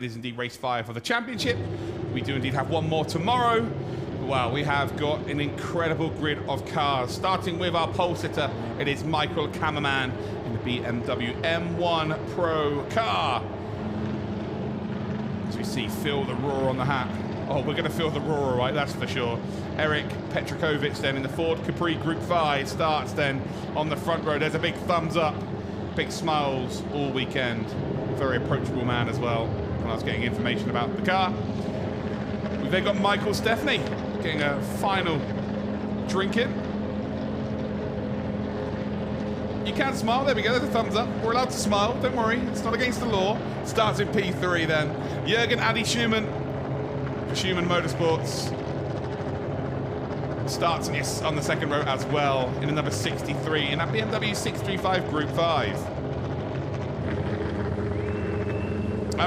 It is indeed race 5 of the championship. We do indeed have one more tomorrow. Well, we have got an incredible grid of cars. Starting with our pole sitter, it is Michael Kammerman in the BMW M1 Pro car. As we see, feel the roar on the hat. Oh, we're going to feel the roar, right? That's for sure. Eric Petrakovic then in the Ford Capri Group 5 starts then on the front row. There's a big thumbs up, big smiles all weekend. Very approachable man as well. When I was getting information about the car. We've then got Michael Stefani getting a final drink in. You can smile. There we go. There's a thumbs up. We're allowed to smile. Don't worry. It's not against the law. Starts in P3 then. Jürgen Adi Schumann for Schumann Motorsports. Starts on the second row as well in the number 63 in that BMW 635 Group 5.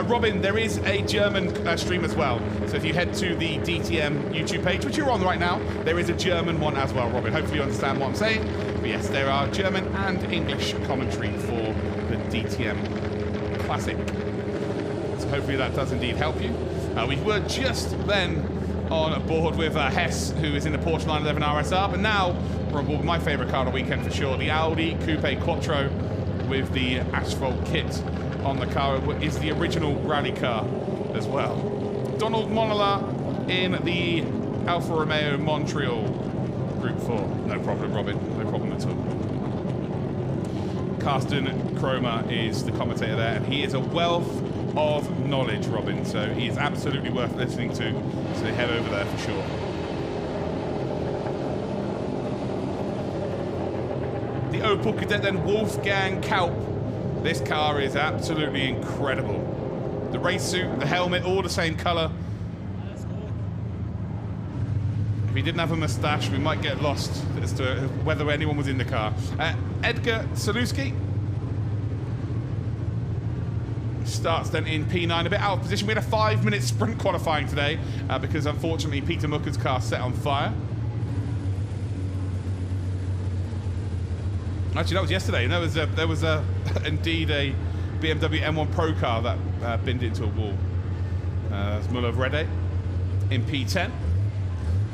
Robin, there is a German stream as well. So if you head to the DTM YouTube page, which you're on right now, there is a German one as well, Robin. Hopefully you understand what I'm saying. But yes, there are German and English commentary for the DTM Classic. So hopefully that does indeed help you. We were just then on board with Hess, who is in the Porsche 911 RSR. But now we're on board with my favourite car of the weekend for sure, the Audi Coupe Quattro with the asphalt kit on the car. Is the original rally car as well. Donald Monola in the Alfa Romeo Montreal Group 4. No problem, Robin. No problem at all. Carsten Kromer is the commentator there, and he is a wealth of knowledge, Robin. So he is absolutely worth listening to. So head over there for sure. The Opel Cadet then, Wolfgang Kaup. This car is absolutely incredible. The race suit, the helmet, all the same color. If he didn't have a mustache, we might get lost as to whether anyone was in the car. Edgar Saluski starts then in P9, a bit out of position. We had a 5-minute sprint qualifying today because unfortunately Peter Mucker's car set on fire. Actually, that was yesterday. There was indeed a BMW M1 Pro car that binned into a wall. It's Muller of Rede in P10.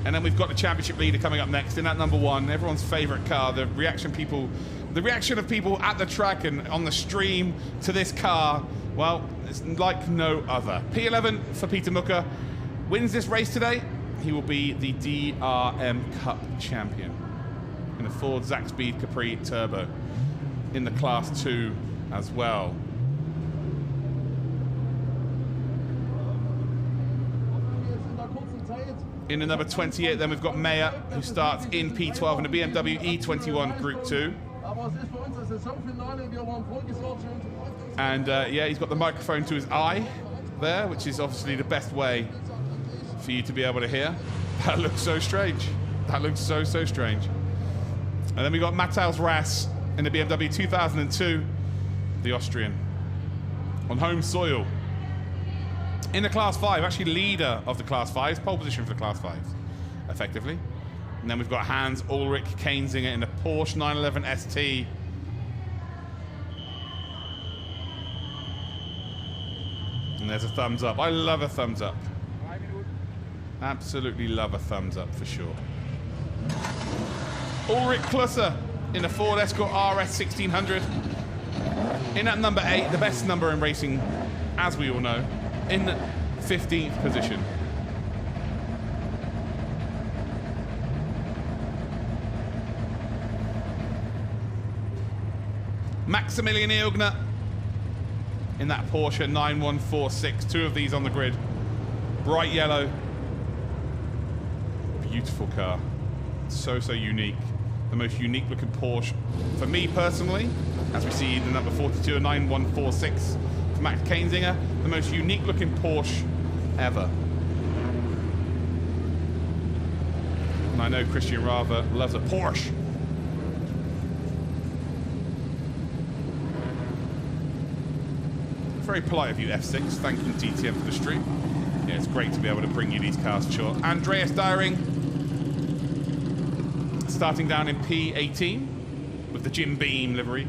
And then we've got the championship leader coming up next in that number 1, everyone's favorite car. The reaction of people at the track and on the stream to this car, well, it's like no other. P11 for Peter Mucker. Wins this race today, he will be the DRM Cup champion in the Ford Zaxbyt Capri Turbo in the Class 2 as well. In the number 28, then we've got Meyer, who starts in P12 in the BMW E21 Group 2. And yeah, he's got the microphone to his eye there, which is obviously the best way for you to be able to hear. That looks so strange. That looks so strange. And then we got Matthias Rass in the BMW 2002, the Austrian, on home soil. In the Class 5, actually leader of the Class 5s, pole position for the Class 5s, effectively. And then we've got Hans Ulrich Kainzinger in the Porsche 911 ST. And there's a thumbs up. I love a thumbs up. Absolutely love a thumbs up for sure. Ulrich Klusser in the Ford Escort RS 1600. In at number 8, the best number in racing, as we all know, in 15th position. Maximilian Ilgner in that Porsche 9146. 2 of these on the grid. Bright yellow. Beautiful car. So unique. The most unique looking Porsche for me personally, as we see the number 42, a 9146 for Max Kainzinger, the most unique looking Porsche ever. And I know Christian Rava loves a Porsche. Very polite of you, F6, thanking DTM for the stream. Yeah, it's great to be able to bring you these cars for sure. Andreas Dyring starting down in P18 with the Jim Beam livery.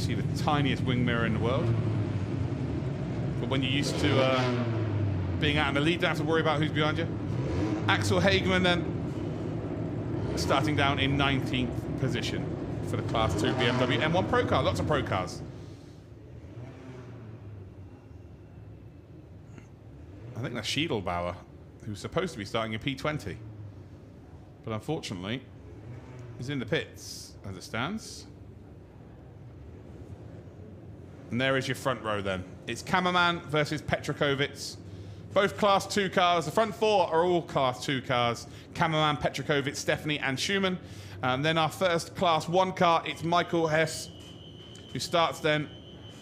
see the tiniest wing mirror in the world. But when you're used to being out in the lead, don't have to worry about who's behind you. Axel Hageman then starting down in 19th position for the Class 2 BMW M1 Pro car. Lots of Pro cars. I think that's Schiedelbauer, who's supposed to be starting in P20. But unfortunately, he's in the pits as it stands. And there is your front row then. It's Cameraman versus Petrokovic. Both Class 2 cars. The front four are all Class 2 cars. Cameraman, Petrokovic, Stephanie and Schumann. Then our first Class 1 car, it's Michael Hess, who starts then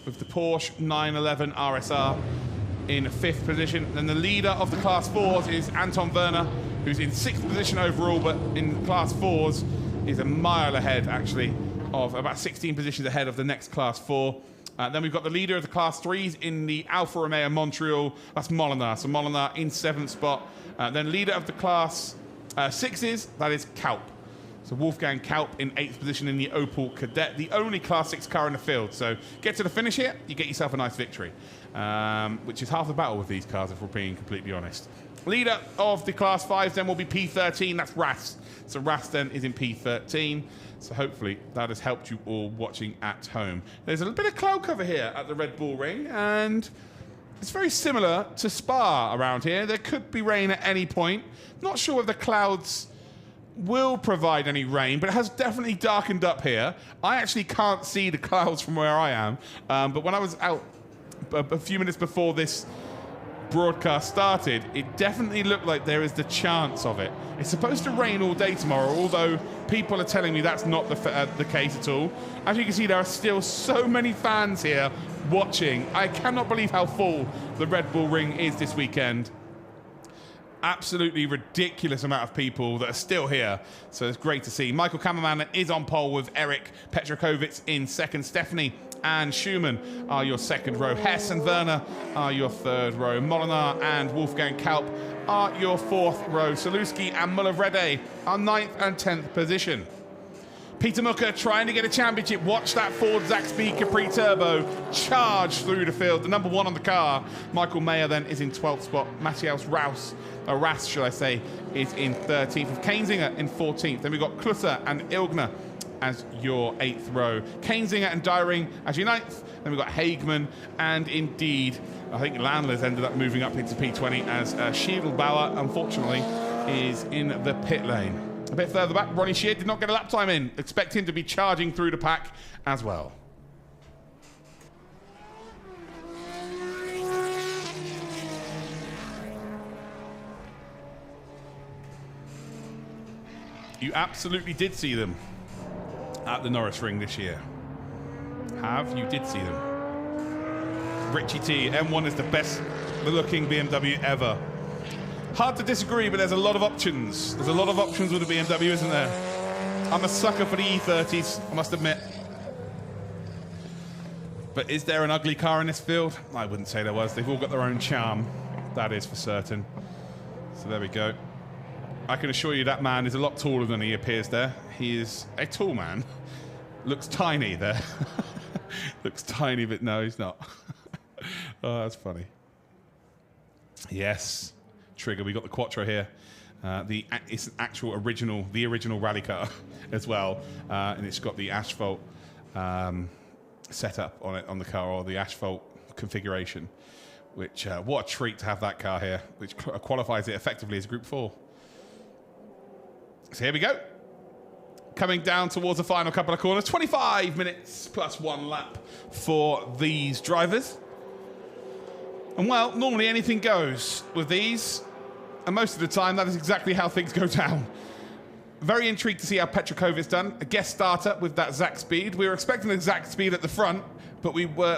with the Porsche 911 RSR in 5th position. Then the leader of the Class 4s is Anton Werner, who's in 6th position overall, but in Class 4s is a mile ahead, actually, of about 16 positions ahead of the next Class 4. Then we've got the leader of the Class 3s in the Alfa Romeo Montreal. That's Molinar. So Molinar in 7th spot. Then leader of the Class 6s, that is Kaup. So Wolfgang Kaup in 8th position in the Opel Kadett, the only Class 6 car in the field. So get to the finish here, you get yourself a nice victory, which is half the battle with these cars, if we're being completely honest. Leader of the Class 5s then will be P13, that's Ras. So Ras then is in P13. So hopefully that has helped you all watching at home. There's a little bit of cloud cover here at the Red Bull Ring, and it's very similar to Spa around here. There could be rain at any point. Not sure if the clouds will provide any rain, but it has definitely darkened up here. I actually can't see the clouds from where I am, but when I was out a few minutes before this broadcast started, it definitely looked like there is the chance of it. It's supposed to rain all day tomorrow, although people are telling me that's not the case at all. As you can see, there are still so many fans here watching. I cannot believe how full the Red Bull Ring is this weekend. Absolutely ridiculous amount of people that are still here, so it's great to see. Michael Cameraman is on pole with Eric Petrokovic in 2nd. Stephanie and Schumann are your 2nd row. Hess and Werner are your 3rd row. Molinar and Wolfgang Kaup are your 4th row. Saluski and Muller-Vrede are 9th and 10th position. Peter Mucker trying to get a championship. Watch that Ford Zaxby Capri Turbo charge through the field. The number 1 on the car. Michael Mayer then is in 12th spot. Matthias Ras, should I say, is in 13th. With Kainzinger in 14th. Then we've got Klusser and Ilgner as your 8th row. Kainzinger and Dyring as your 9th. Then we've got Hageman, and indeed, I think Landler's ended up moving up into P20 as Schiedelbauer, unfortunately, is in the pit lane. A bit further back, Ronnie Shear did not get a lap time in. Expect him to be charging through the pack as well. You absolutely did see them at the Norris Ring this year. You did see them. Richie T, M1 is the best looking BMW ever. Hard to disagree, but there's a lot of options. There's a lot of options with the BMW, isn't there? I'm a sucker for the E30s, I must admit. But is there an ugly car in this field? I wouldn't say there was. They've all got their own charm. That is for certain. So there we go. I can assure you that man is a lot taller than he appears there. He is a tall man. Looks tiny there. Looks tiny, but no, he's not. Oh, that's funny. Yes. Trigger, we got the Quattro here. It's an actual the original rally car as well, and it's got the asphalt setup on it on the car, or the asphalt configuration. Which what a treat to have that car here, which qualifies it effectively as Group 4. So here we go. Coming down towards the final couple of corners. 25 minutes plus 1 lap for these drivers. And well, normally anything goes with these. And most of the time, that is exactly how things go down. Very intrigued to see how Petrokovic's done. A guest starter with that Zack Speed. We were expecting a Zack Speed at the front, but we were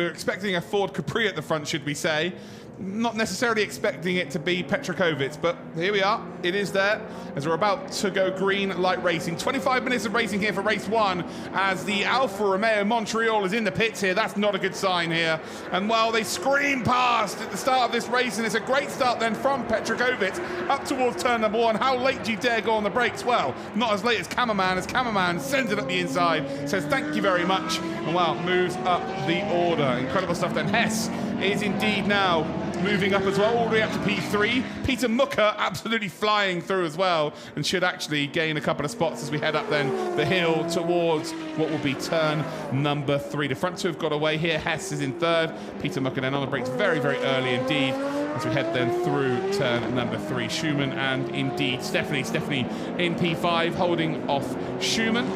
expecting a Ford Capri at the front, should we say. Not necessarily expecting it to be Petrokovic, but here we are. it is there as we're about to go green light racing. 25 minutes of racing here for race 1 as the Alfa Romeo Montreal is in the pits here. That's not a good sign here. And while they scream past at the start of this race, and it's a great start then from Petrokovic up towards turn number 1. How late do you dare go on the brakes? Well, not as late as Cameraman sends it up the inside, says thank you very much, and well, moves up the order. Incredible stuff then. Hess is indeed now moving up as well, all the way up to P3. Peter Mucker absolutely flying through as well, and should actually gain a couple of spots as we head up then the hill towards what will be turn number 3. The front two have got away here. Hess is in third. Peter Mucker then on the brakes very, very early indeed as we head then through turn number 3. Schumann and indeed Stephanie in P5 holding off Schumann.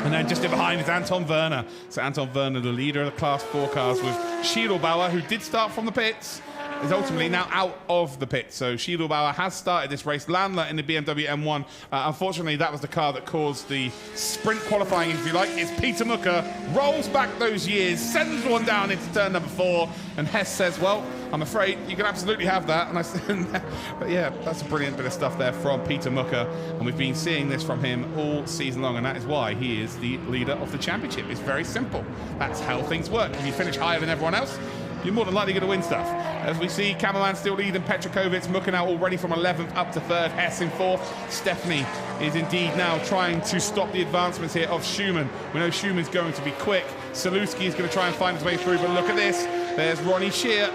And then just in behind is Anton Werner. So Anton Werner, the leader of the Class 4 cars, with Schiedelbauer, who did start from the pits, is ultimately now out of the pit. So Schiedelbauer has started this race. Landler in the BMW M1. Unfortunately, that was the car that caused the sprint qualifying, if you like. It's Peter Mucker, rolls back those years, sends one down into turn number 4, and Hess says, well, I'm afraid you can absolutely have that. And I said, but yeah, that's a brilliant bit of stuff there from Peter Mucker. And we've been seeing this from him all season long, and that is why he is the leader of the championship. It's very simple. That's how things work. If you finish higher than everyone else, you're more than likely going to win stuff. As we see, Cameraman still leading Petrokovic, Mucker now already from 11th up to 3rd, Hess in 4th. Stephanie is indeed now trying to stop the advancements here of Schumann. We know Schumann's going to be quick. Saluski is going to try and find his way through, but look at this. There's Ronnie Shear.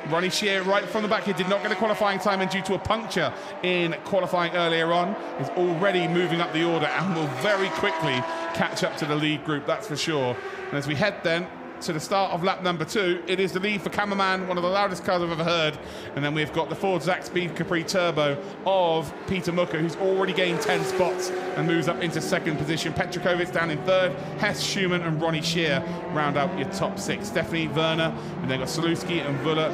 Ronnie Shear right from the back here did not get a qualifying time, and due to a puncture in qualifying earlier on, is already moving up the order and will very quickly catch up to the lead group, that's for sure. And as we head then to the start of lap number 2, it is the lead for Cameraman, one of the loudest cars I've ever heard. And then we've got the Ford Zaxby Capri Turbo of Peter Mucker, who's already gained 10 spots and moves up into 2nd position. Petrokovic down in 3rd. Hess, Schumann and Ronnie Shear round out your top 6. Stephanie, Werner, and then got Saluski and Muller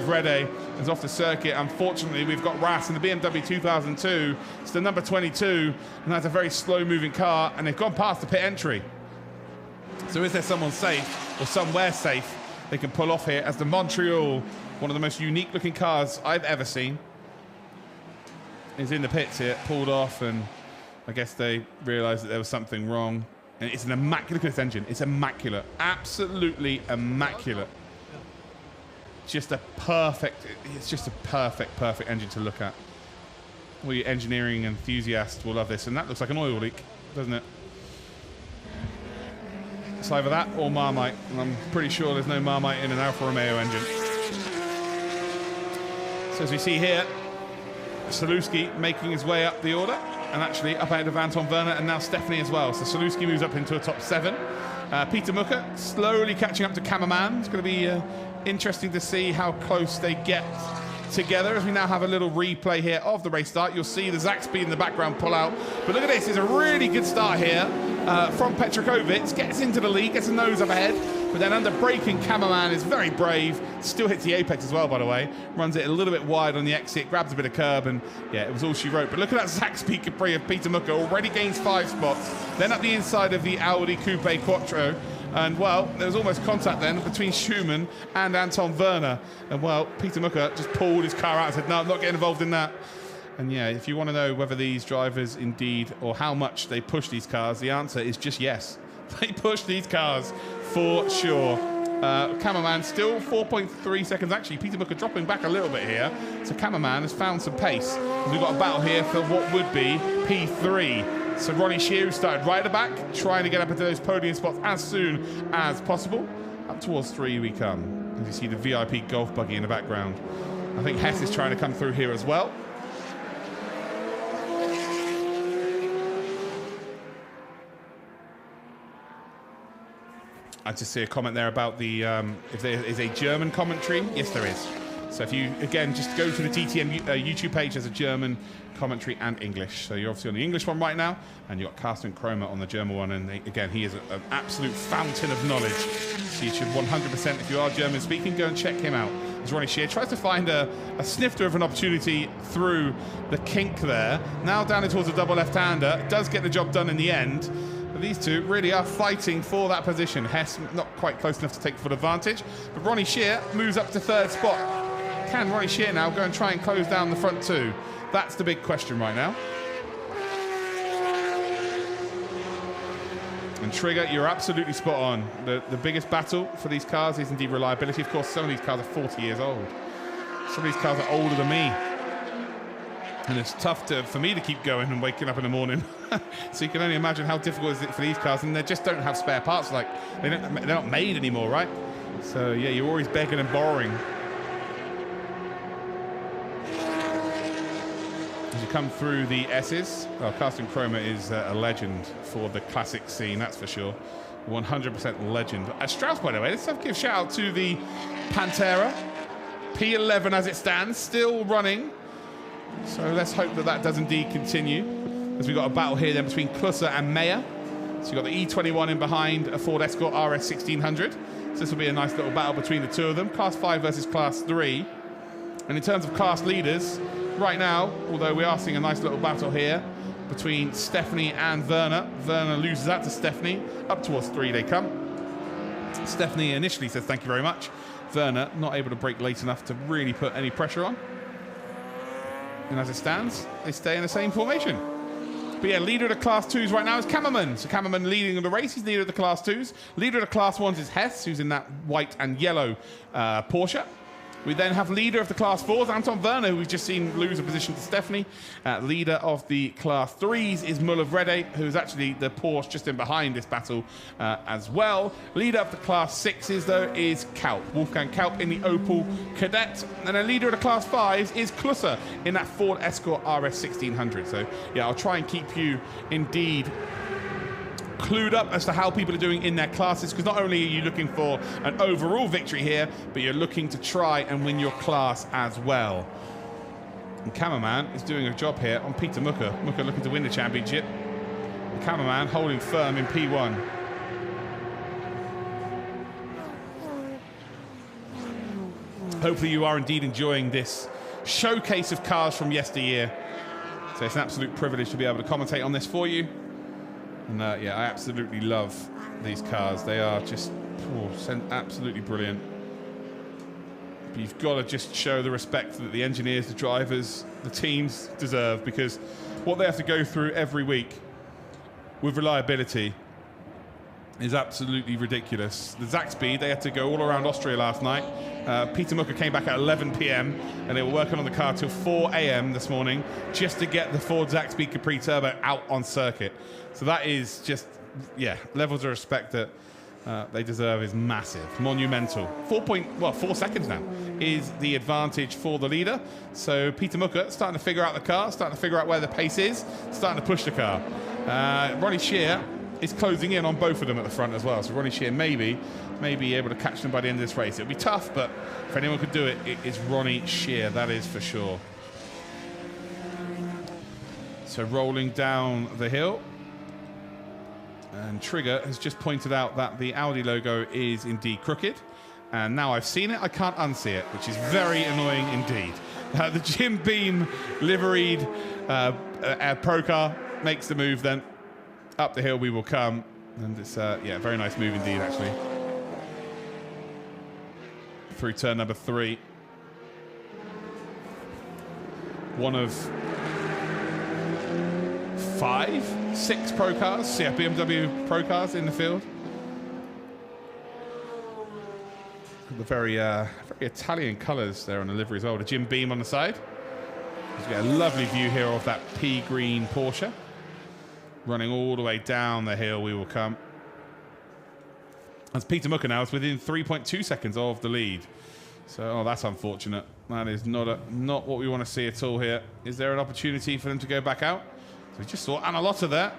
Vrede is off the circuit. Unfortunately, we've got Ras in the BMW 2002. It's the number 22, and that's a very slow-moving car, and they've gone past the pit entry. So is there someone safe, or somewhere safe, they can pull off here as the Montreal, one of the most unique-looking cars I've ever seen, is in the pits here, pulled off, and I guess they realised that there was something wrong. And it's an immaculate, look at this engine. It's immaculate, absolutely immaculate. Just a perfect, it's just a perfect engine to look at. All you engineering enthusiasts will love this, and that looks like an oil leak, doesn't it? It's either that or Marmite, and I'm pretty sure there's no Marmite in an Alfa Romeo engine. So as we see here, Saluski making his way up the order, and actually up ahead of Anton Werner, and now Stephanie as well. So Saluski moves up into a top 7. Peter Mucker slowly catching up to Cameraman. It's going to be interesting to see how close they get together as we now have a little replay here of the race start. You'll see the Zaxby in the background pull out. But look at this, it's a really good start here from Petrokovic. Gets into the lead, gets a nose up ahead, but then under braking, Cameraman is very brave. Still hits the apex as well, by the way. Runs it a little bit wide on the exit, grabs a bit of curb, and yeah, it was all she wrote. But look at that Zaxby Capri of Peter Mucker, already gains 5 spots. Then up the inside of the Audi Coupe Quattro. And, well, there was almost contact then between Schumann and Anton Werner. And, well, Peter Mucker just pulled his car out and said, no, I'm not getting involved in that. And, yeah, if you want to know whether these drivers indeed, or how much they push these cars, the answer is just yes. They push these cars for sure. Cameraman still 4.3 seconds. Actually, Peter Mucker dropping back a little bit here. So Cameraman has found some pace. We've got a battle here for what would be P3. So Ronnie Shear, who started right at the back, trying to get up into those podium spots as soon as possible. Up towards 3 we come. As you see the VIP golf buggy in the background. I think Hess is trying to come through here as well. I just see a comment there about the if there is a German commentary. Yes, there is. So if you, again, just go to the DTM YouTube page, there's a German commentary and English. So you're obviously on the English one right now, and you've got Carsten Kromer on the German one. And again, he is an absolute fountain of knowledge. So you should 100%, if you are German speaking, go and check him out. As Ronnie Shear tries to find a snifter of an opportunity through the kink there. Now down towards a double left-hander. Does get the job done in the end. But these two really are fighting for that position. Hess not quite close enough to take full advantage. But Ronnie Shear moves up to 3rd spot. can Ronnie Shear now go and try and close down the front two? That's the big question right now. And Trigger, you're absolutely spot on. The biggest battle for these cars is indeed reliability. Of course, some of these cars are 40 years old. Some of these cars are older than me. And it's tough for me to keep going and waking up in the morning. So you can only imagine how difficult it is for these cars. And they just don't have spare parts. Like, they're not made anymore, right? So, yeah, you're always begging and borrowing. As you come through the S's, well, Carsten Kromer is a legend for the classic scene, that's for sure. 100% legend. Strauss, by the way, let's give a shout out to the Pantera. P11 as it stands, still running. So let's hope that does indeed continue. As we've got a battle here then between Klusser and Meyer. So you've got the E21 in behind a Ford Escort RS 1600. So this will be a nice little battle between the two of them. Class 5 versus Class 3. And in terms of class leaders, right now, although we are seeing a nice little battle here between Stephanie and Werner. Werner loses that to Stephanie. Up towards 3 they come. Stephanie initially says thank you very much. Werner not able to brake late enough to really put any pressure on. And as it stands, they stay in the same formation. But yeah, leader of the Class 2s right now is Kammerman. So Kammerman leading the race. He's leader of the Class 2s. Leader of the Class 1s is Hess, who's in that white and yellow Porsche. We then have leader of the Class 4s, Anton Werner, who we've just seen lose a position to Stephanie. Leader of the Class 3s is Muller Vrede, who's actually the Porsche just in behind this battle as well. Leader of the Class 6s, though, is Kaup. Wolfgang Kaup in the Opel Kadett. And then leader of the Class 5s is Klusser in that Ford Escort RS 1600. So, yeah, I'll try and keep you indeed clued up as to how people are doing in their classes, because not only are you looking for an overall victory here, but you're looking to try and win your class as well. And Cameraman is doing a job here on Peter Mucker. Mucker looking to win the championship. And Cameraman holding firm in P1. Hopefully you are indeed enjoying this showcase of cars from yesteryear. So it's an absolute privilege to be able to commentate on this for you. And yeah, I absolutely love these cars. They are just absolutely brilliant. But you've got to just show the respect that the engineers, the drivers, the teams deserve, because what they have to go through every week with reliability is absolutely ridiculous. The Zaxby, they had to go all around Austria last night. Peter Mucker came back at 11 p.m. and they were working on the car till 4 a.m. this morning just to get the Ford Zaxby Capri Turbo out on circuit. So that is just, yeah, levels of respect that they deserve is massive, monumental. 4 seconds now is the advantage for the leader. So Peter Mucker starting to figure out the car, starting to figure out where the pace is, starting to push the car. Ronnie Shear is closing in on both of them at the front as well. So Ronnie Shear may be able to catch them by the end of this race. It'll be tough, but if anyone could do it, it is Ronnie Shear, that is for sure. So rolling down the hill. And Trigger has just pointed out that the Audi logo is indeed crooked. And now I've seen it, I can't unsee it, which is very annoying indeed. The Jim Beam liveried pro car makes the move then. Up the hill we will come. And it's, yeah, very nice move indeed, actually. Through turn number 3. One of 6 pro cars, yeah, BMW pro cars in the field. The very Italian colours there on the livery as well. The Jim Beam on the side. You get a lovely view here of that pea green Porsche. Running all the way down the hill we will come. As Peter Mucker now is within 3.2 seconds of the lead. So, oh, that's unfortunate. That is not what we want to see at all here. Is there an opportunity for them to go back out? So we just saw Anna Lotta there,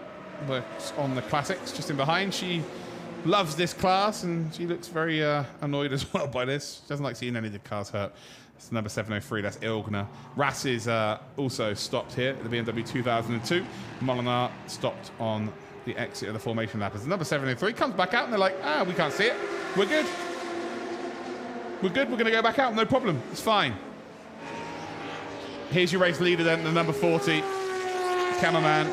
works on the classics, just in behind. She loves this class, and she looks very annoyed as well by this. She doesn't like seeing any of the cars hurt. It's number 703, that's Ilgner. Rass is also stopped here at the BMW 2002. Molinar stopped on the exit of the formation lap. As number 703 comes back out, and they're like, we can't see it. We're good. We're good, we're going to go back out, no problem. It's fine. Here's your race leader then, the number 40. Cameraman.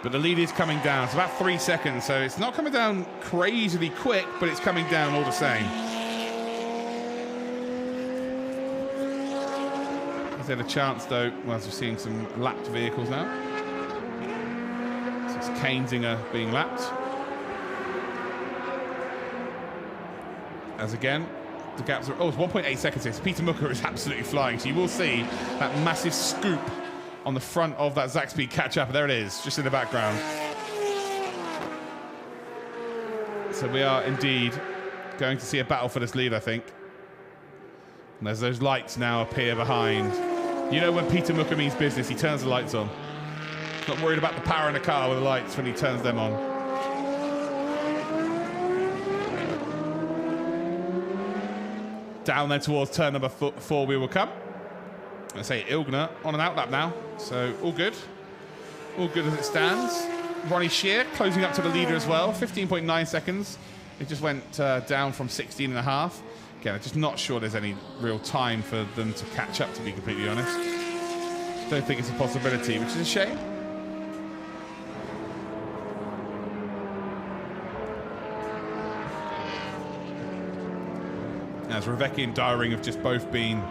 But the lead is coming down. It's about 3 seconds, so it's not coming down crazily quick, but it's coming down all the same. Has had a chance, though, as we're seeing some lapped vehicles now. So it's Kainzinger being lapped. As again, the gaps are... Oh, it's 1.8 seconds here. So Peter Mucker is absolutely flying. So you will see that massive scoop on the front of that Zaxby catch-up. There it is, just in the background. So we are indeed going to see a battle for this lead, I think. And as those lights now appear behind, you know when Peter Mucker means business, he turns the lights on. Not worried about the power in the car with the lights when he turns them on. Down there towards turn number 4 we will come. I say Ilgner on an outlap now, so all good. All good as it stands. Ronnie Shear closing up to the leader as well, 15.9 seconds. It just went down from 16.5. Again, I'm just not sure there's any real time for them to catch up, to be completely honest. Don't think it's a possibility, which is a shame. As Rebecca and Dyring have just both been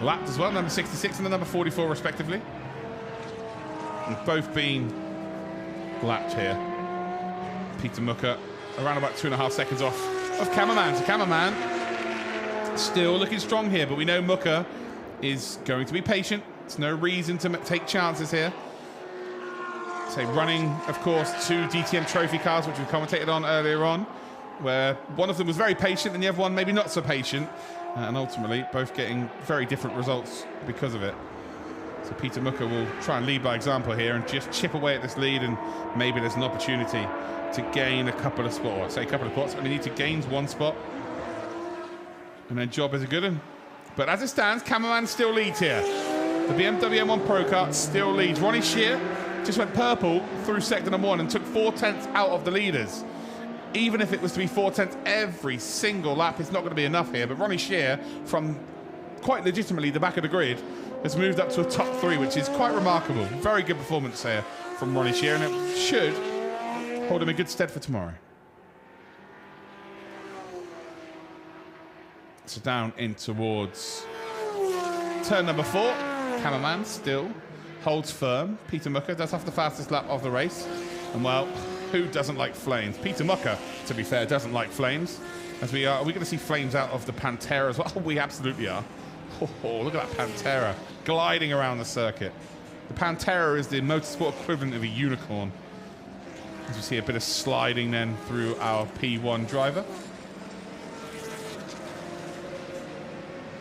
lapped as well, number 66 and the number 44 respectively. And both been lapped here. Peter Mucker around about 2.5 seconds off of Cameraman. So Cameraman still looking strong here, but we know Mucker is going to be patient. There's no reason to take chances here. So running, of course, 2 DTM trophy cars, which we commentated on earlier on, where one of them was very patient and the other one maybe not so patient, and ultimately both getting very different results because of it. So Peter Mucker will try and lead by example here and just chip away at this lead, and maybe there's an opportunity to gain a couple of spots. Or I say a couple of spots, but he needs to gain 1 spot. And then job is a good one. But as it stands, Cameraman still leads here. The BMW M1 Pro Kart still leads. Ronnie Shear just went purple through sector number 1 and took 4/10 out of the leaders. Even if it was to be 4/10 every single lap, it's not going to be enough here. But Ronnie Shear, from quite legitimately the back of the grid, has moved up to a top 3, which is quite remarkable. Very good performance here from Ronnie Shear, and it should hold him in good stead for tomorrow. So down in towards turn number 4. Cameraman still holds firm. Peter Mucker does have the fastest lap of the race. And well, who doesn't like flames? Peter Mucker, to be fair, doesn't like flames. Are we going to see flames out of the Pantera as well? We absolutely are. Oh, look at that Pantera gliding around the circuit. The Pantera is the motorsport equivalent of a unicorn. As we see a bit of sliding then through our P1 driver.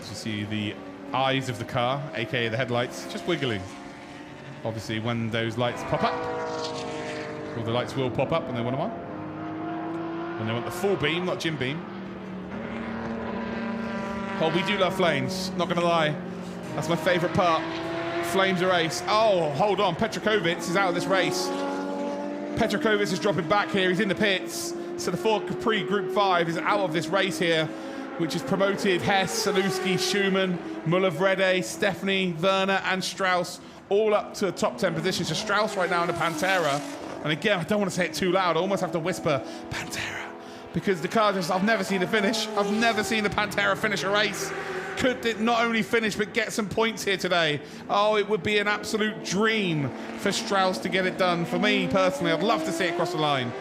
As you see the eyes of the car, aka the headlights, just wiggling. Obviously, when those lights pop up, well, the lights will pop up when they want them on. When they want the full beam, not Jim beam. Oh, we do love flames, not gonna lie. That's my favorite part. Flames are ace. Oh, hold on, Petrakovic is out of this race. Petrakovic is dropping back here, he's in the pits. So the Ford Capri Group 5 is out of this race here, which has promoted Hess, Saluski, Schumann, Muller-Vrede, Stephanie, Werner, and Strauss, all up to the top 10 positions. So Strauss right now in the Pantera. And again, I don't want to say it too loud. I almost have to whisper, Pantera. Because the car just, I've never seen it finish. I've never seen the Pantera finish a race. Could it not only finish, but get some points here today? Oh, it would be an absolute dream for Strauss to get it done. For me, personally, I'd love to see it cross the line.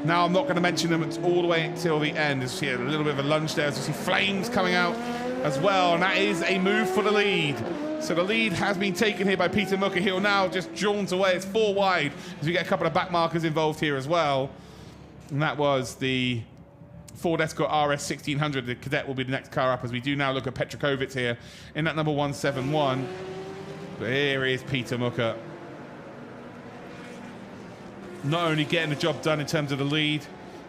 Now, I'm not going to mention them all the way until the end. As you see a little bit of a lunge there. As you see flames coming out as well. And that is a move for the lead. So the lead has been taken here by Peter Mucker. He'll now just jaunt away. It's 4 wide as we get a couple of back markers involved here as well. And that was the Ford Escort RS 1600. The Cadet will be the next car up as we do now look at Petrakovic here in that number 171. But here is Peter Mucker. Not only getting the job done in terms of the lead,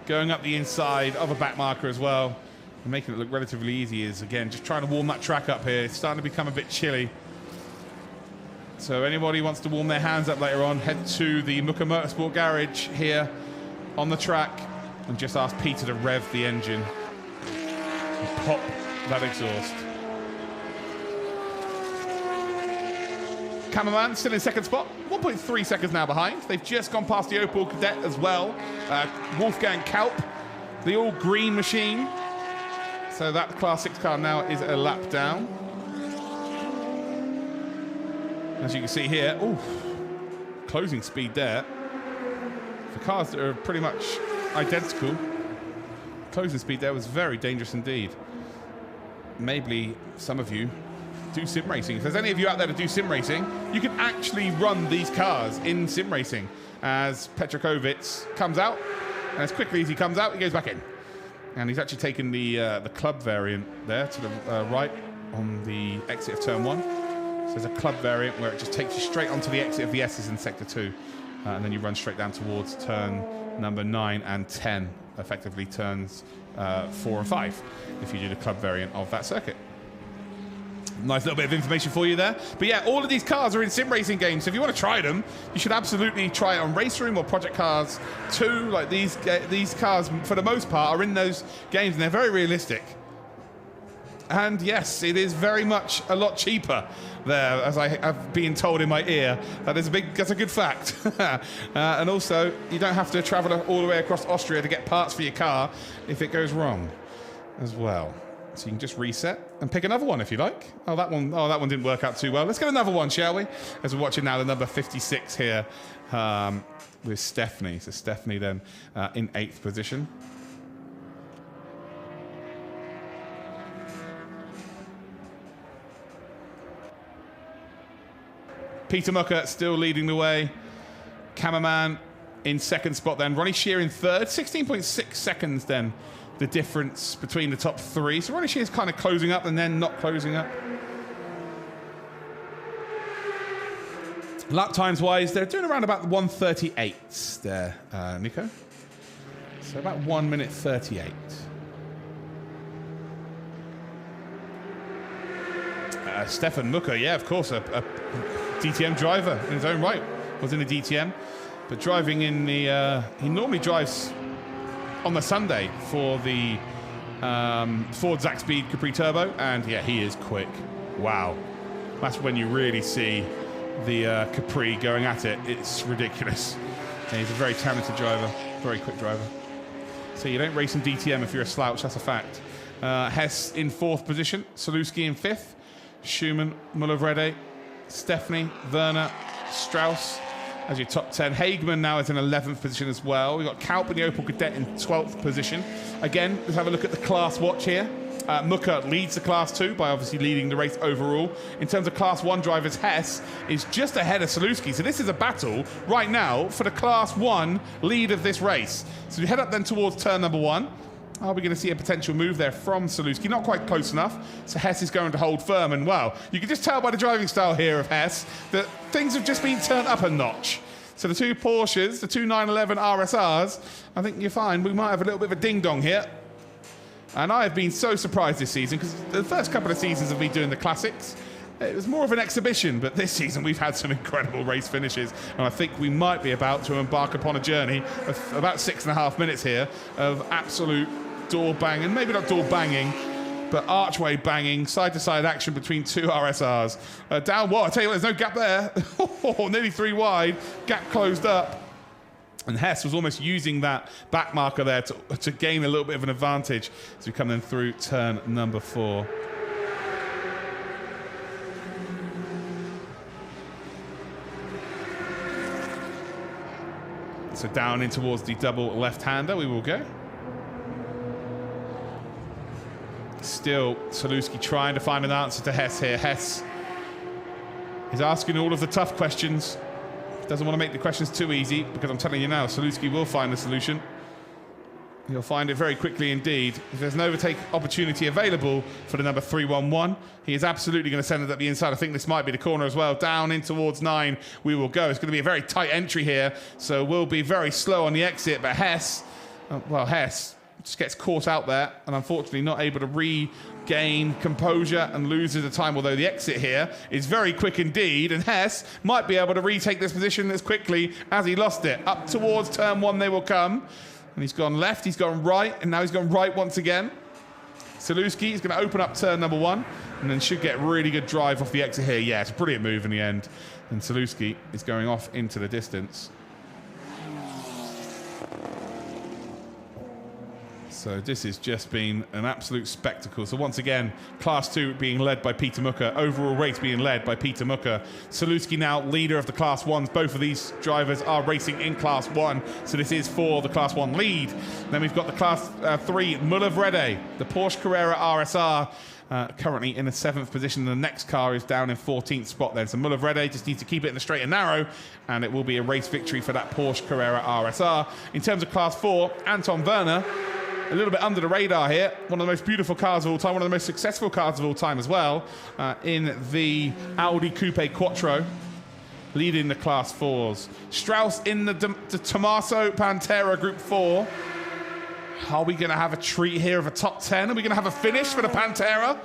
going up the inside of a back marker as well, and making it look relatively easy is, again, just trying to warm that track up here. It's starting to become a bit chilly. So anybody who wants to warm their hands up later on, head to the Mucker Motorsport Garage here on the track and just ask Peter to rev the engine and pop that exhaust. Cameraman still in second spot, 1.3 seconds now behind. They've just gone past the Opel Cadet as well. Wolfgang Kaup, the all-green machine. So that Class 6 car now is a lap down. As you can see here, ooh, closing speed there. For cars that are pretty much identical, closing speed there was very dangerous indeed. Maybe some of you do sim racing. If there's any of you out there that do sim racing, you can actually run these cars in sim racing as Petrokovic comes out, and as quickly as he comes out, he goes back in. And he's actually taken the club variant there to the right on the exit of turn 1. So there's a club variant where it just takes you straight onto the exit of the S's in sector 2, and then you run straight down towards turn number 9 and 10, effectively turns 4 and 5, if you do the club variant of that circuit. Nice little bit of information for you there. But yeah, all of these cars are in sim racing games, so if you want to try them, you should absolutely try it on Race Room or Project Cars 2. Like these cars, for the most part, are in those games, and they're very realistic. And yes, it is very much a lot cheaper there, as I have been told in my ear. That's a good fact. And also, you don't have to travel all the way across Austria to get parts for your car if it goes wrong as well. So you can just reset and pick another one if you like. Oh, that one didn't work out too well. Let's get another one, shall we? As we're watching now the number 56 here with Stephanie. So Stephanie then in 8th position. Peter Mucker still leading the way. Cameraman in 2nd spot then. Ronnie Shear in 3rd. 16.6 seconds then, the difference between the top 3. So Ronnie Shear's kind of closing up and then not closing up. Lap times wise, they're doing around about 1:38 there, Nico. So about 1 minute 38. Stefan Mucker, yeah, of course, a DTM driver in his own right, was in the DTM, but driving in the, he normally drives on the Sunday for the Ford Zaxpeed Capri Turbo, and yeah, he is quick. Wow. That's when you really see the Capri going at it. It's ridiculous. And he's a very talented driver, very quick driver. So you don't race in DTM if you're a slouch, that's a fact. Hess in 4th position, Saluski in 5th, Schumann, Muller-Vrede, Stephanie, Werner, Strauss as your top 10. Hageman now is in 11th position as well. We've got Kaup in the Opel Kadett in 12th position. Again, let's have a look at the class watch here. Mucker leads the Class 2 by obviously leading the race overall. In terms of Class 1 drivers, Hess is just ahead of Saluski. So this is a battle right now for the Class 1 lead of this race. So we head up then towards turn number 1. Are we going to see a potential move there from Saluski? Not quite close enough. So Hess is going to hold firm. And wow, you can just tell by the driving style here of Hess that things have just been turned up a notch. So the 2 Porsches, the 2 911 RSRs, I think you're fine. We might have a little bit of a ding-dong here. And I have been so surprised this season because the first couple of seasons of me doing the classics, it was more of an exhibition, but this season we've had some incredible race finishes, and I think we might be about to embark upon a journey of about 6.5 minutes here of absolute door banging, maybe not door banging, but archway banging, side-to-side action between 2 RSRs. Down what? I tell you what, there's no gap there. Nearly 3 wide, gap closed up. And Hess was almost using that back marker there to gain a little bit of an advantage as we come then through turn number 4. So down in towards the double left-hander we will go. Still Saluski trying to find an answer to Hess here. Hess is asking all of the tough questions. Doesn't want to make the questions too easy, because I'm telling you now, Saluski will find the solution. He'll find it very quickly indeed. If there's an overtake opportunity available for the number 311, he is absolutely going to send it up the inside. I think this might be the corner as well. Down in towards 9 we will go. It's going to be a very tight entry here, so we'll be very slow on the exit. But Hess, Hess just gets caught out there and unfortunately not able to regain composure and loses the time, although the exit here is very quick indeed, and Hess might be able to retake this position as quickly as he lost it. Up towards turn 1 they will come, and he's gone left, he's gone right, and now he's gone right once again. Saluski is going to open up turn number 1 and then should get really good drive off the exit here. Yeah, it's a brilliant move in the end, and Saluski is going off into the distance. So this has just been an absolute spectacle. So once again, Class 2 being led by Peter Mucker. Overall race being led by Peter Mucker. Saluski now leader of the Class 1s. Both of these drivers are racing in Class 1. So this is for the Class 1 lead. Then we've got the Class 3 Muller-Vrede, the Porsche Carrera RSR. Currently in the 7th position. The next car is down in 14th spot then. So Muller-Vrede just needs to keep it in the straight and narrow, and it will be a race victory for that Porsche Carrera RSR. In terms of Class 4, Anton Werner, a little bit under the radar here. One of the most beautiful cars of all time, one of the most successful cars of all time as well, in the Audi Coupe Quattro, leading the Class 4s. Strauss in the Tommaso Pantera Group 4. Are we going to have a treat here of a top 10? Are we going to have a finish for the Pantera?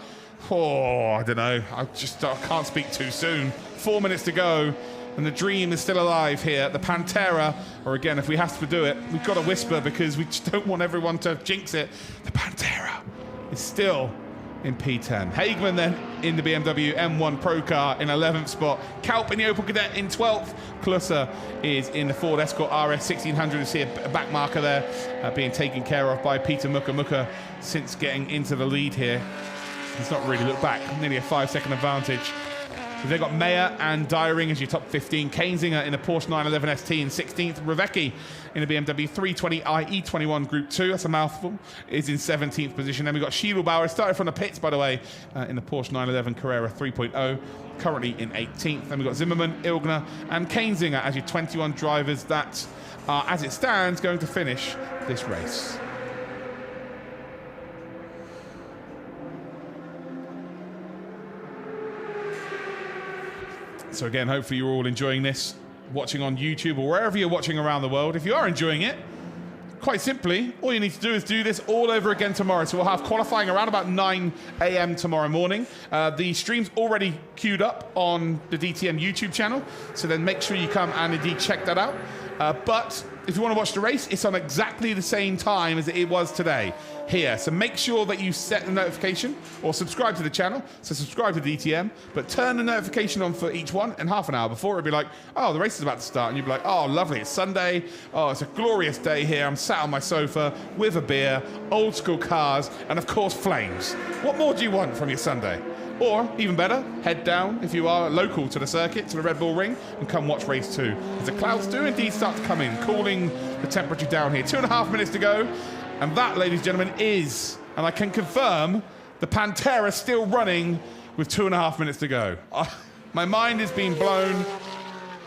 Oh, I don't know. I can't speak too soon. 4 minutes to go, and the dream is still alive here. The Pantera, or again, if we have to do it, we've got to whisper because we just don't want everyone to jinx it. The Pantera is still in P10. Hageman then in the BMW M1 Pro Car in 11th spot. Kalp in the Opel Kadett in 12th. Klusser is in the Ford Escort RS 1600. You see a back marker there being taken care of by Peter Mucker. Mucker, since getting into the lead here, he's not really looked back. Nearly a 5-second advantage. We've then got Mayer and Dyring as your top 15. Kainzinger in a Porsche 911 ST in 16th. Ravecki in a BMW 320i E21 Group 2. That's a mouthful. Is in 17th position. Then we've got Schielbauer, started from the pits, by the way, in the Porsche 911 Carrera 3.0. Currently in 18th. Then we've got Zimmermann, Ilgner, and Kainzinger as your 21 drivers that are, as it stands, going to finish this race. So again, hopefully you're all enjoying this, watching on YouTube or wherever you're watching around the world. If you are enjoying it, quite simply, all you need to do is do this all over again tomorrow. So we'll have qualifying around about 9 a.m. tomorrow morning. The stream's already queued up on the DTM YouTube channel, so then make sure you come and indeed check that out. But if you want to watch the race, it's on exactly the same time as it was today here. So make sure that you set the notification or subscribe to the channel. So subscribe to DTM, but turn the notification on for each one, and half an hour before it'll be like, oh, the race is about to start. And you'll be like, oh, lovely, it's Sunday. Oh, it's a glorious day here. I'm sat on my sofa with a beer, old school cars, and of course, flames. What more do you want from your Sunday? Or, even better, head down, if you are local to the circuit, to the Red Bull Ring, and come watch race 2. As the clouds do indeed start to come in, cooling the temperature down here. 2.5 minutes to go. And that, ladies and gentlemen, is, and I can confirm, the Pantera still running with 2.5 minutes to go. My mind is being blown.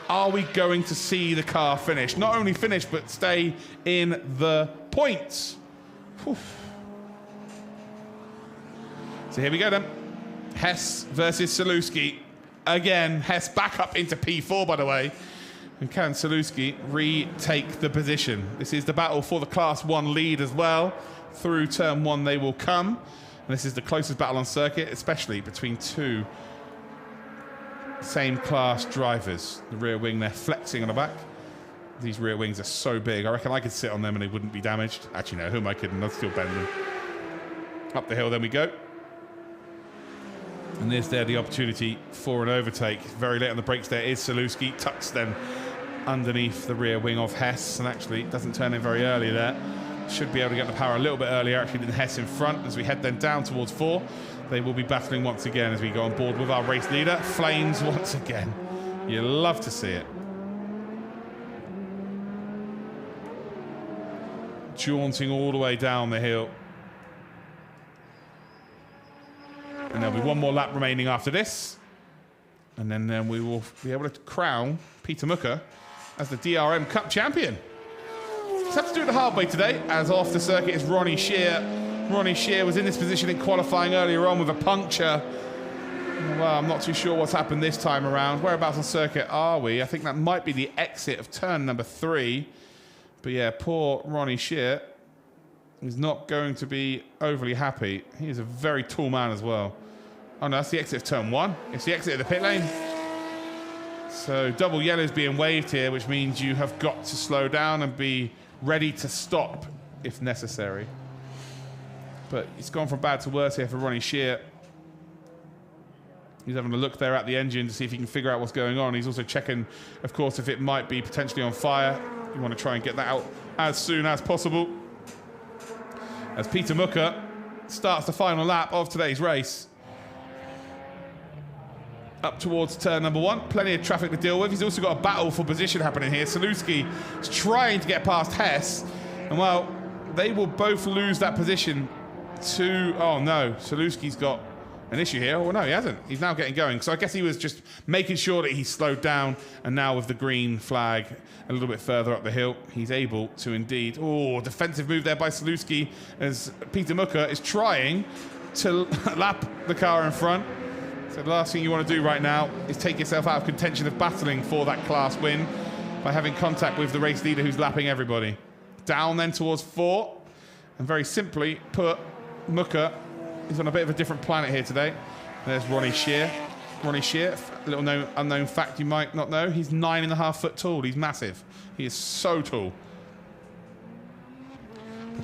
Are we going to see the car finish? Not only finish, but stay in the points. Whew. So here we go then. Hess versus Saluski. Again, Hess back up into P4, by the way. And can Saluski retake the position? This is the battle for the Class 1 lead as well. Through turn 1 they will come. And this is the closest battle on circuit, especially between two same class drivers. The rear wing, they're flexing on the back. These rear wings are so big. I reckon I could sit on them and they wouldn't be damaged. Actually, no, who am I kidding? I'd still bend them. Up the hill, then we go. And there's the opportunity for an overtake. Very late on the brakes there is Saluski. Tucks then underneath the rear wing of Hess, and actually doesn't turn in very early there. Should be able to get the power a little bit earlier actually than Hess in front. As we head then down towards 4, they will be battling once again as we go on board with our race leader. Flames once again. You love to see it. Jaunting all the way down the hill. And there'll be one more lap remaining after this. And then we will be able to crown Peter Mucker as the DRM Cup champion. Just have to do it the hard way today, as off the circuit is Ronnie Shear. Ronnie Shear was in this position in qualifying earlier on with a puncture. Well, I'm not too sure what's happened this time around. Whereabouts on circuit are we? I think that might be the exit of turn number 3. But yeah, poor Ronnie Shear is not going to be overly happy. He is a very tall man as well. Oh no, that's the exit of turn 1. It's the exit of the pit lane. So double yellow is being waved here, which means you have got to slow down and be ready to stop if necessary. But it's gone from bad to worse here for Ronnie Shear. He's having a look there at the engine to see if he can figure out what's going on. He's also checking, of course, if it might be potentially on fire. You want to try and get that out as soon as possible. as Peter Mucker starts the final lap of today's race. Up towards turn number 1. Plenty of traffic to deal with. He's also got a battle for position happening here. Saluski is trying to get past Hess. And, well, they will both lose that position to... Oh, no. Saluski's got an issue here. Oh, no, he hasn't. He's now getting going. So I guess he was just making sure that he slowed down. And now with the green flag a little bit further up the hill, he's able to indeed... Oh, defensive move there by Saluski as Peter Mucker is trying to lap the car in front. So the last thing you want to do right now is take yourself out of contention of battling for that class win by having contact with the race leader who's lapping everybody. Down then towards 4. And very simply put, Mucker is on a bit of a different planet here today. There's Ronnie Shear. Ronnie Shear, a little unknown fact you might not know, he's 9.5 foot tall. He's massive. He is so tall.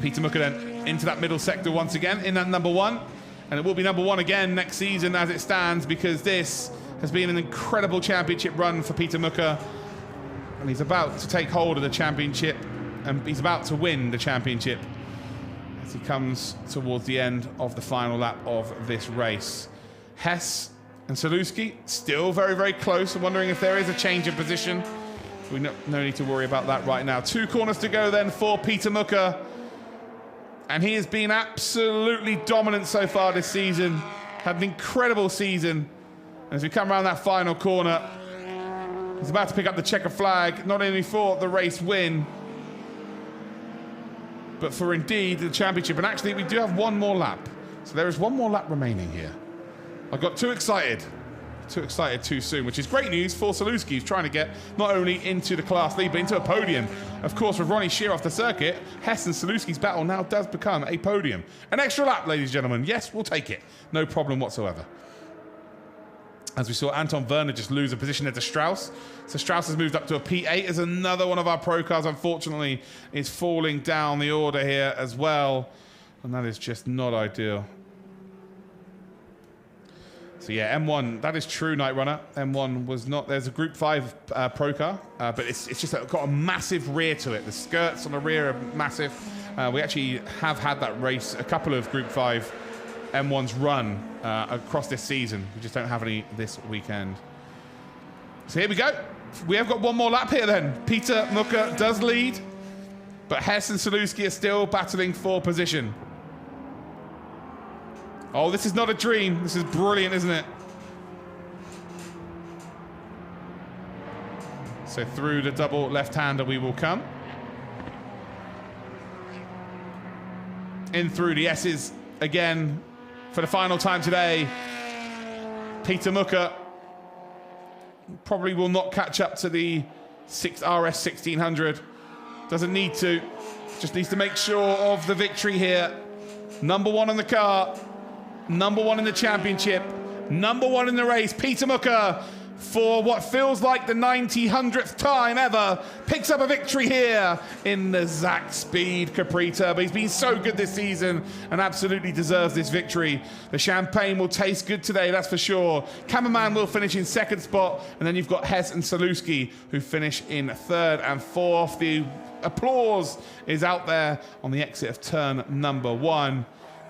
Peter Mucker then into that middle sector once again in that number 1. And it will be number 1 again next season as it stands, because this has been an incredible championship run for Peter Mucker. And he's about to take hold of the championship, and he's about to win the championship as he comes towards the end of the final lap of this race. Hess and Saluski still very, very close. I'm wondering if there is a change of position. We no need to worry about that right now. 2 corners to go then for Peter Mucker. And he has been absolutely dominant so far this season. Had an incredible season. And as we come around that final corner, he's about to pick up the checker flag, not only for the race win, but for indeed the championship. And actually, we do have 1 more lap. So there is 1 more lap remaining here. I got too excited too soon, which is great news for Saluski, who's trying to get not only into the class lead, but into a podium. Of course, with Ronnie Shear off the circuit, Hess and Saluski's battle now does become a podium. An extra lap, ladies and gentlemen. Yes, we'll take it. No problem whatsoever. As we saw Anton Werner just lose a position there to Strauss. So Strauss has moved up to a P8 as another one of our pro cars, unfortunately, is falling down the order here as well. And that is just not ideal. So yeah, M1, that is true, Night Runner. M1 was not, there's a Group 5 pro car, but it's just got a massive rear to it. The skirts on the rear are massive. We actually have had that race, a couple of Group 5 M1s run across this season. We just don't have any this weekend. So here we go. We have got 1 more lap here then. Peter Mucker does lead, but Hess and Saluski are still battling for position. Oh, this is not a dream. This is brilliant, isn't it? So through the double left-hander we will come. In through the S's again for the final time today. Peter Mucker probably will not catch up to the RS 1600. Doesn't need to. Just needs to make sure of the victory here. Number 1 in the car. Number 1 in the championship. Number 1 in the race. Peter Mucker, for what feels like the 900th time ever, picks up a victory here in the Zach Speed Caprita. But he's been so good this season and absolutely deserves this victory. The champagne will taste good today, that's for sure. Cameraman will finish in 2nd spot. And then you've got Hess and Saluski, who finish in 3rd and 4th. The applause is out there on the exit of turn number 1.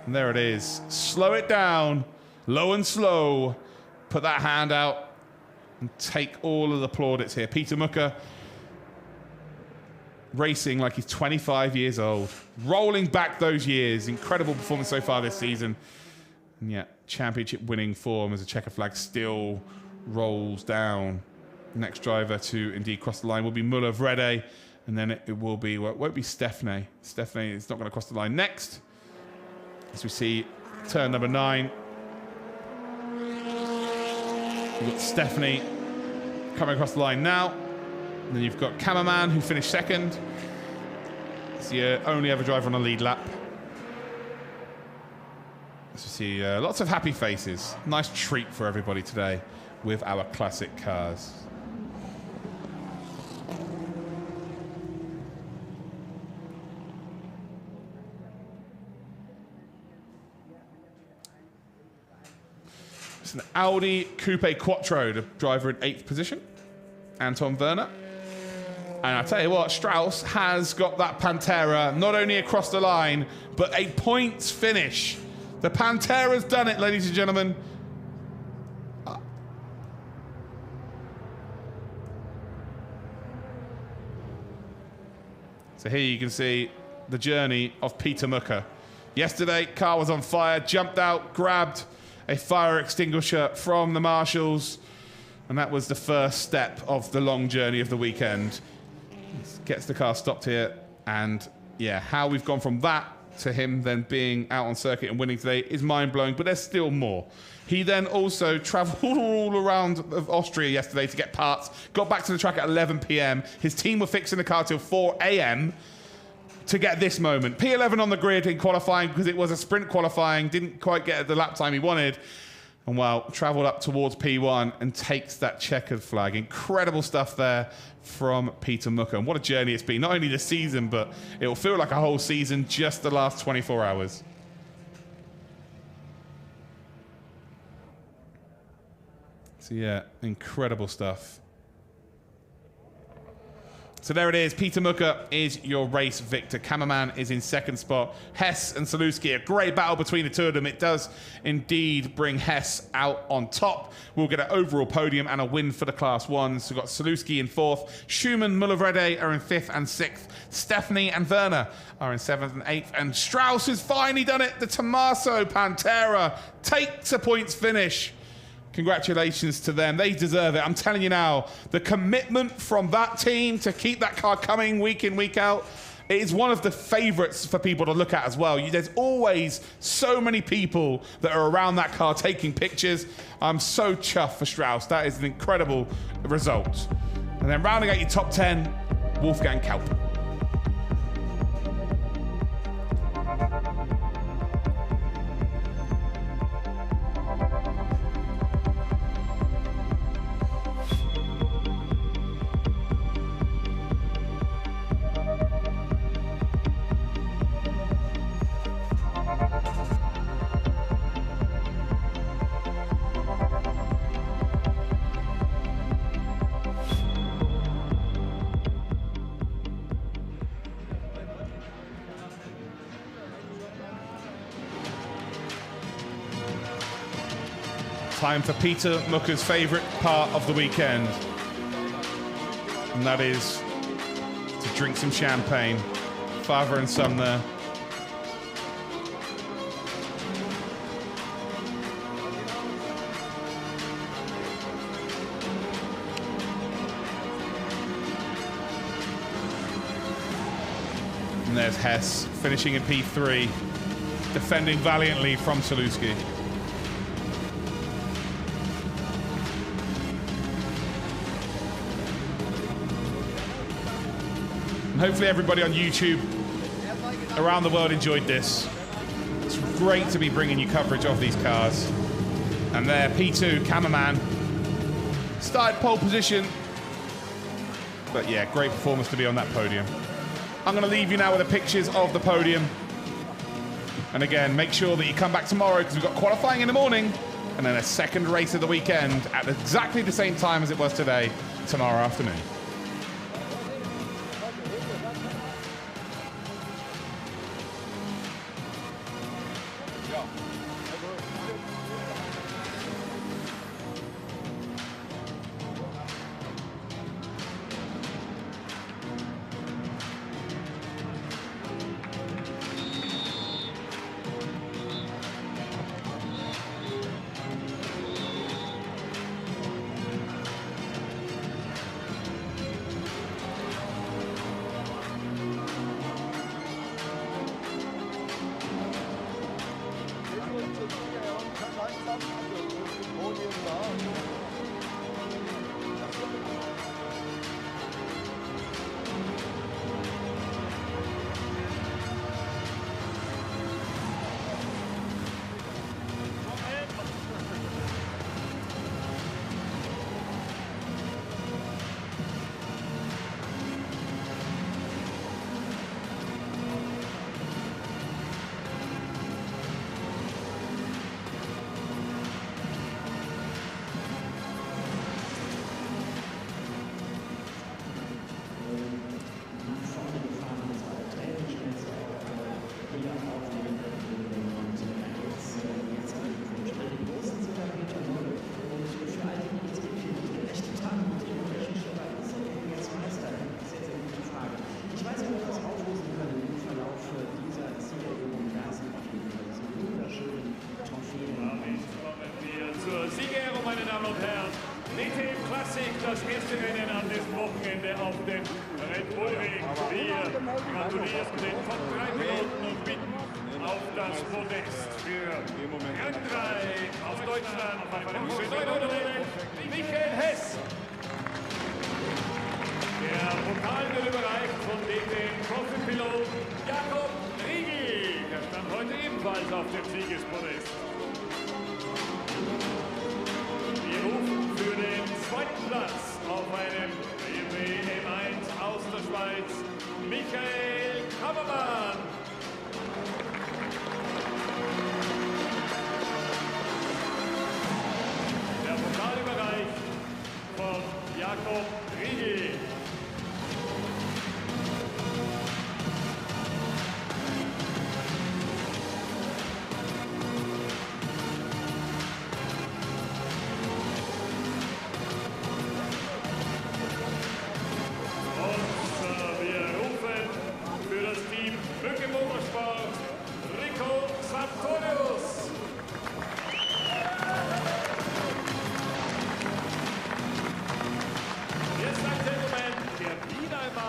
And there it is. Slow it down, low and slow. Put that hand out and take all of the plaudits here. Peter Mucker racing like he's 25 years old. Rolling back those years. Incredible performance so far this season. And yet, championship winning form as a checker flag still rolls down. Next driver to indeed cross the line will be Muller Vrede. And then it will be, well, it won't be Stefane. Stefane is not going to cross the line next. As we see turn number 9. You've got Stephanie coming across the line now. And then you've got Cameraman, who finished 2nd. It's the only ever driver on a lead lap. As we see lots of happy faces. Nice treat for everybody today with our classic cars. It's an Audi Coupe Quattro, the driver in 8th position. Anton Werner. And I tell you what, Strauss has got that Pantera not only across the line, but a points finish. The Pantera's done it, ladies and gentlemen. So here you can see the journey of Peter Mucker. Yesterday, car was on fire, jumped out, grabbed a fire extinguisher from the marshals, and that was the first step of the long journey of the weekend. Gets the car stopped here, and yeah, how we've gone from that to him then being out on circuit and winning today is mind-blowing, but there's still more. He then also travelled all around of Austria yesterday to get parts, got back to the track at 11 p.m. His team were fixing the car till 4 a.m. to get this moment. P11 on the grid in qualifying because it was a sprint qualifying, didn't quite get the lap time he wanted. And well, travelled up towards P1 and takes that checkered flag. Incredible stuff there from Peter Mucker. And what a journey it's been. Not only this season, but it will feel like a whole season just the last 24 hours. So yeah, incredible stuff. So there it is. Peter Mucker is your race victor. Cameraman is in second spot. Hess and Saluski, a great battle between the two of them. It does indeed bring Hess out on top. We'll get an overall podium and a win for the Class 1s. So we've got Saluski in fourth. Schumann, Mullevrede are in fifth and sixth. Stephanie and Werner are in seventh and eighth. And Strauss has finally done it. The Tommaso Pantera takes a points finish. Congratulations to them. They deserve it. I'm telling you now, the commitment from that team to keep that car coming week in, week out, it is one of the favourites for people to look at as well. There's always so many people that are around that car taking pictures. I'm so chuffed for Strauss. That is an incredible result. And then rounding out your top 10, Wolfgang Kaup. Time for Peter Mucker's favourite part of the weekend. And that is to drink some champagne. Father and son there. And there's Hess finishing in P3, defending valiantly from Saluski. And hopefully everybody on YouTube around the world enjoyed this. It's great to be bringing you coverage of these cars. And there, P2, cameraman, started pole position. But yeah, great performance to be on that podium. I'm going to leave you now with the pictures of the podium. And again, make sure that you come back tomorrow because we've got qualifying in the morning and then a second race of the weekend at exactly the same time as it was today, tomorrow afternoon. das erste Rennen an diesem Wochenende auf dem Red Bull Ring. Wir gratulieren den Top 3 Piloten und bitten auf das Podest für Rang 3 aus Deutschland beim Rennen Michael Hess. Der Pokal wird überreicht von DTM CLASSIC Jakob Riegel. Der stand heute ebenfalls auf dem Siegespodest. Wir rufen für den zweiten Platz auf einem BMW M1 aus der Schweiz Michael Kammermann. Der Pokal überreicht von Jakob Riegel.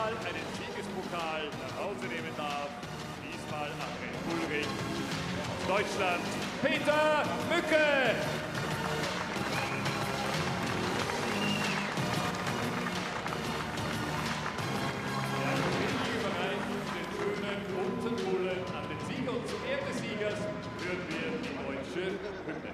Einen Siegespokal nach Hause nehmen darf. Diesmal am Red Bull Ring aus Deutschland. Peter Mücke! Der überreicht den schönen bunten Bullen an den Sieger und zum Ehren des Siegers hören wir die deutsche Hymne.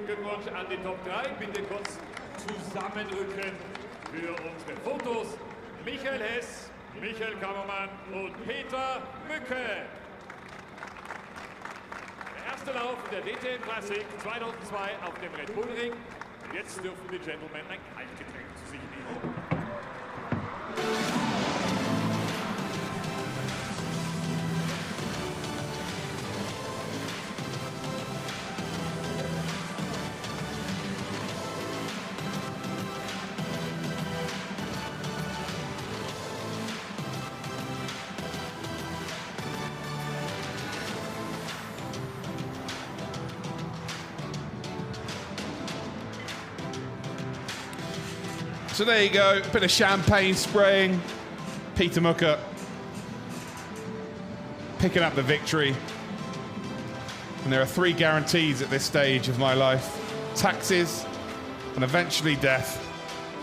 Glückwunsch an die Top 3. Bitte kurz zusammenrücken für unsere Fotos. Michael Hess, Michael Kammermann und Peter Mücke. Der erste Lauf der DTM Classic 2002 auf dem Red Bull Ring. Jetzt dürfen die Gentlemen ein Kaltgetränk zu sich nehmen. So there you go, a bit of champagne spraying. Peter Mücke picking up the victory. And there are 3 guarantees at this stage of my life. Taxes and eventually death.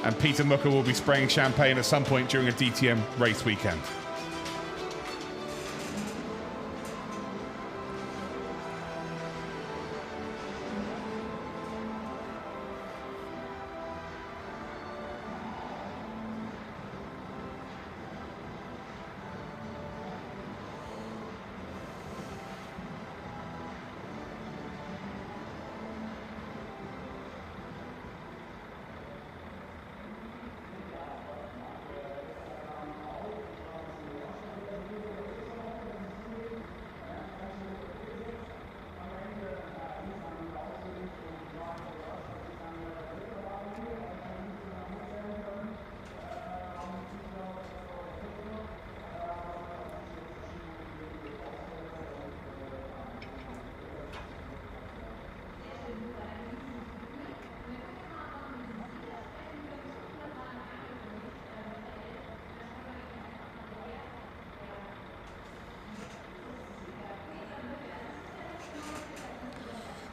And Peter Mücke will be spraying champagne at some point during a DTM race weekend.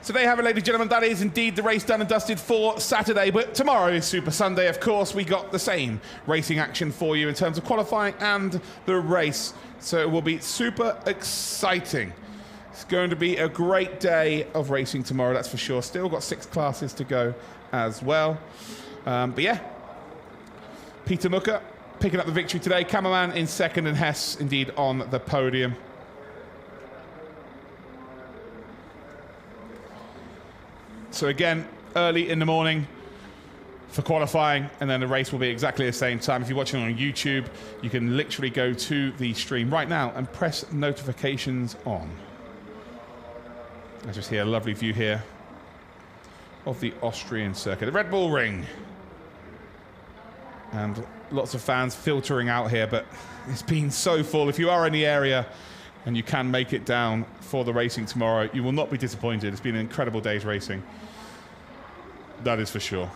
So there you have it, ladies and gentlemen. That is indeed the race done and dusted for Saturday. But tomorrow is Super Sunday. Of course, we got the same racing action for you in terms of qualifying and the race. So it will be super exciting. It's going to be a great day of racing tomorrow, that's for sure. Still got 6 classes to go as well. But yeah, Peter Mücke picking up the victory today. Kammermann in second and Hess indeed on the podium. So again, early in the morning, for qualifying, and then the race will be exactly the same time. If you're watching on YouTube, you can literally go to the stream right now and press notifications on. I just hear a lovely view here of the Austrian circuit, the Red Bull Ring. And lots of fans filtering out here, but it's been so full. If you are in the area and you can make it down for the racing tomorrow, you will not be disappointed. It's been an incredible day's racing. That is for sure.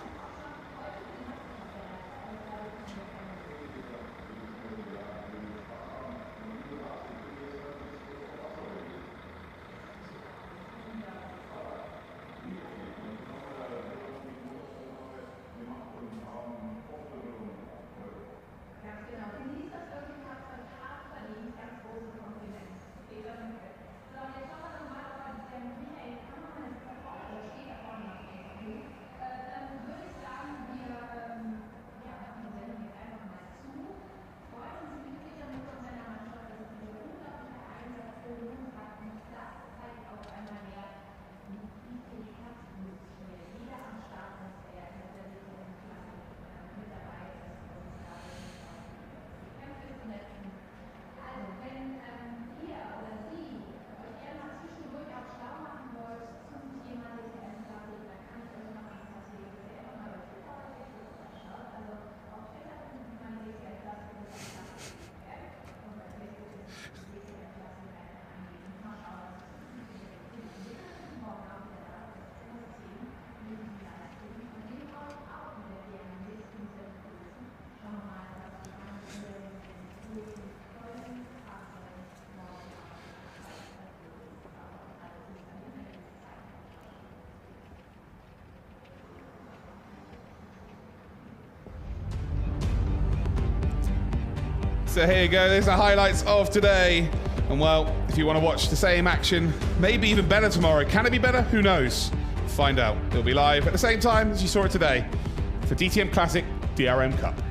So here you go, there's the highlights of today. And well, if you want to watch the same action, maybe even better tomorrow. Can it be better? Who knows? Find out. It'll be live at the same time as you saw it today for DTM Classic DRM Cup.